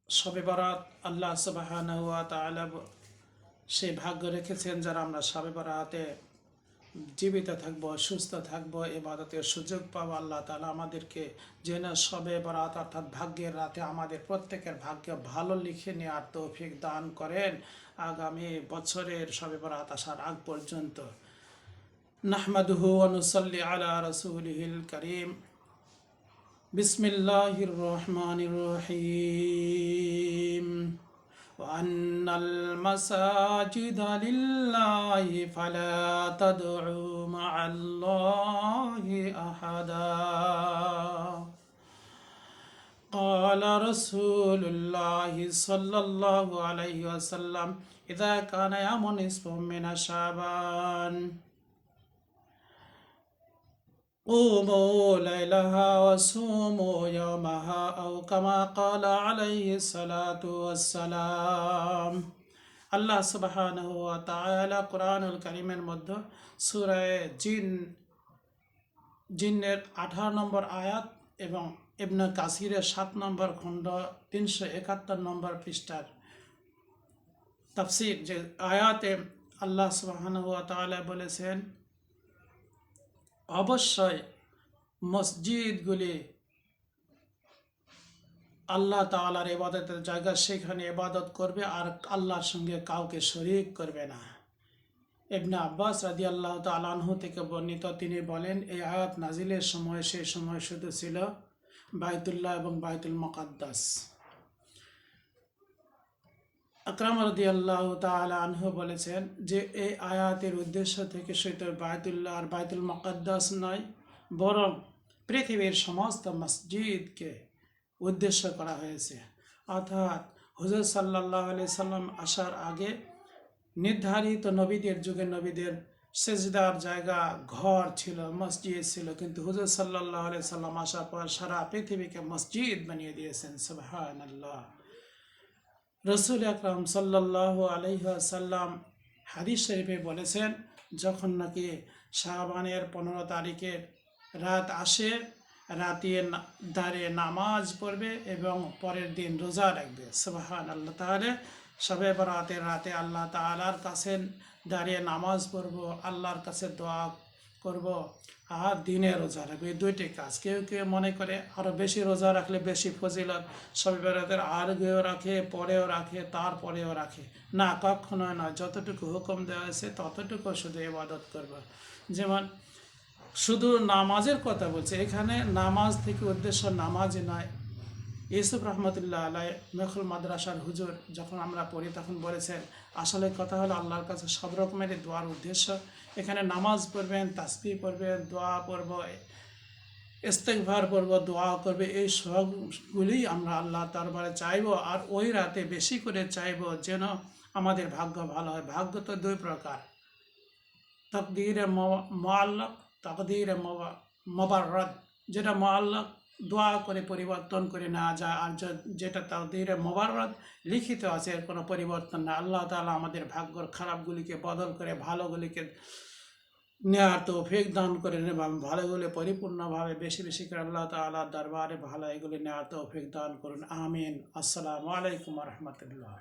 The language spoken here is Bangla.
শবে বরাত আল্লাহ সুবহানাহু ওয়া তাআলা সেই ভাগ্য রেখেছেন যারা আমরা শবে বরাতে জীবিত থাকব, সুস্থ থাকব, ইবাদতের সুযোগ পাবো। আল্লাহ তাআলা আমাদেরকে যেন শবে বরাত অর্থাৎ ভাগ্যের রাতে আমাদের প্রত্যেকের ভাগ্য ভালো লিখে নেওয়ার তৌফিক দান করেন আগামী বছরের শবে বরাত আসার আগ পর্যন্ত। নাহমাদুহু ওয়া নুসাল্লি আলা রাসূলিহিল কারীম। বিসমিল্লাহির রহমানির রহিম। وأن المساجد لله فلا تدعوا مع الله أحدا قال رسول الله صلى الله عليه وسلم إذا كان يوم نصف من شعبان قوموا ليلها وصوموا يومها أو كما قال عليه الصلاة والسلام। আল্লাহ সুবহানাহু ওয়া তাআলা কোরআনুল কারীমের মধ্যে সূরা জিনের 18 নম্বর আয়াত এবং ইবনে কাসিরের 7 নম্বর খণ্ড 371 নম্বর পৃষ্ঠার তাফসীর যে আয়াতে আল্লাহ সুবহানাহু ওয়া তাআলা বলেছেন, অবশ্যই মসজিদগুলি আল্লাহ তাআলার ইবাদতের জায়গা, সেখানে ইবাদত করবে আর আল্লাহর সঙ্গে কাউকে শরীক করবে না। ইবনে আব্বাস রাদিয়াল্লাহু তাআলা আনহু থেকে বর্ণিত, তিনি বলেন, এই আয়াত নাজিলের সময় সেই সময় শুধু ছিল বাইতুল্লাহ এবং বাইতুল মুকাদ্দাস। আকরাম রাদিয়াল্লাহু তাআলা আনহু বলেছেন যে এই আয়াতের উদ্দেশ্য থেকে শুধু বাইতুল্লাহ আর বাইতুল মুকাদ্দাস নয়, বরং পৃথিবীর সমস্ত মসজিদকে উদ্দেশ্য করা হয়েছে। অর্থাৎ হুজুর সাল্লাল্লাহু আলাইহি সাল্লাম আসার আগে নির্ধারিত নবীদের যুগে নবীদের সেজদার জায়গা ঘর ছিল, মসজিদ ছিল, কিন্তু হুজুর সাল্লাল্লাহু আলাইহি সাল্লাম আসার পর সারা পৃথিবীকে মসজিদ বানিয়ে দিয়েছেন। সুবহানাল্লাহ। রসুল আকরাম সাল্লাল্লাহু আলাইহি ওয়াসাল্লাম হাদিস শরীফে বলেছেন, যখন নাকি শাবানের 15 তারিখের রাত আসে, রাতে দাঁড়িয়ে নামাজ পড়বে এবং পরের দিন রোজা রাখবে। সুবহানাল্লাহ। তাহলে শবে বরাতের রাতে আল্লাহ তাআলার কাছে দাঁড়িয়ে নামাজ পড়ব, আল্লাহর কাছে দোয়া করব, আর দিনে রোজা রাখবে। এই দুইটি কাজ। কেউ কেউ মনে করে আরও বেশি রোজা রাখলে বেশি ফজিলত, শবে বরাতের আগেও রাখে, পরেও রাখে, তারপরেও রাখে। না, কখনোই নয়। যতটুকু হুকুম দেওয়া হয়েছে ততটুকু শুধু ইবাদত করব। যেমন শুধু নামাজের কথা বলছে, এখানে নামাজ থেকে উদ্দেশ্য নামাজই নয়। ইউসুফ রহমতুল্লাহ আলাই মেখুল মাদ্রাসার হুজুর যখন আমরা পড়ি তখন বলেছেন, আসলে কথা হলো আল্লাহর কাছে সব রকমেরই দোয়ার উদ্দেশ্য। এখানে নামাজ পড়বেন, তাসবিহ পড়বেন, দোয়া পড়ব, ইস্তেগফার করব, দোয়া করবে, এই সবগুলি আমরা আল্লাহ দরবারে চাইব। আর ওই রাতে বেশি করে চাইব যেন আমাদের ভাগ্য ভালো হয়। ভাগ্য তো দুই প্রকার, তাকদীরে মুআল্লাক, তাকদীরে মুবাররাদ। যেটা মুআল্লাক দোয়া করে পরিবর্তন করে নেওয়া যায়, আর যেটা তাকদীরে মুবাররাদ লিখিত আছে, এর কোনো পরিবর্তন না। আল্লাহ তাআলা আমাদের ভাগ্যর খারাপগুলিকে বদল করে ভালোগুলিকে নেওয়ার তৌফিক দান করেন এবং ভালোগুলি পরিপূর্ণভাবে বেশি বেশি করে আল্লাহ তাআলার দরবারে ভালো এগুলি নেওয়ার তৌফিক দান করুন। আমিন। আসসালামু আলাইকুম ওয়া রাহমাতুল্লাহ।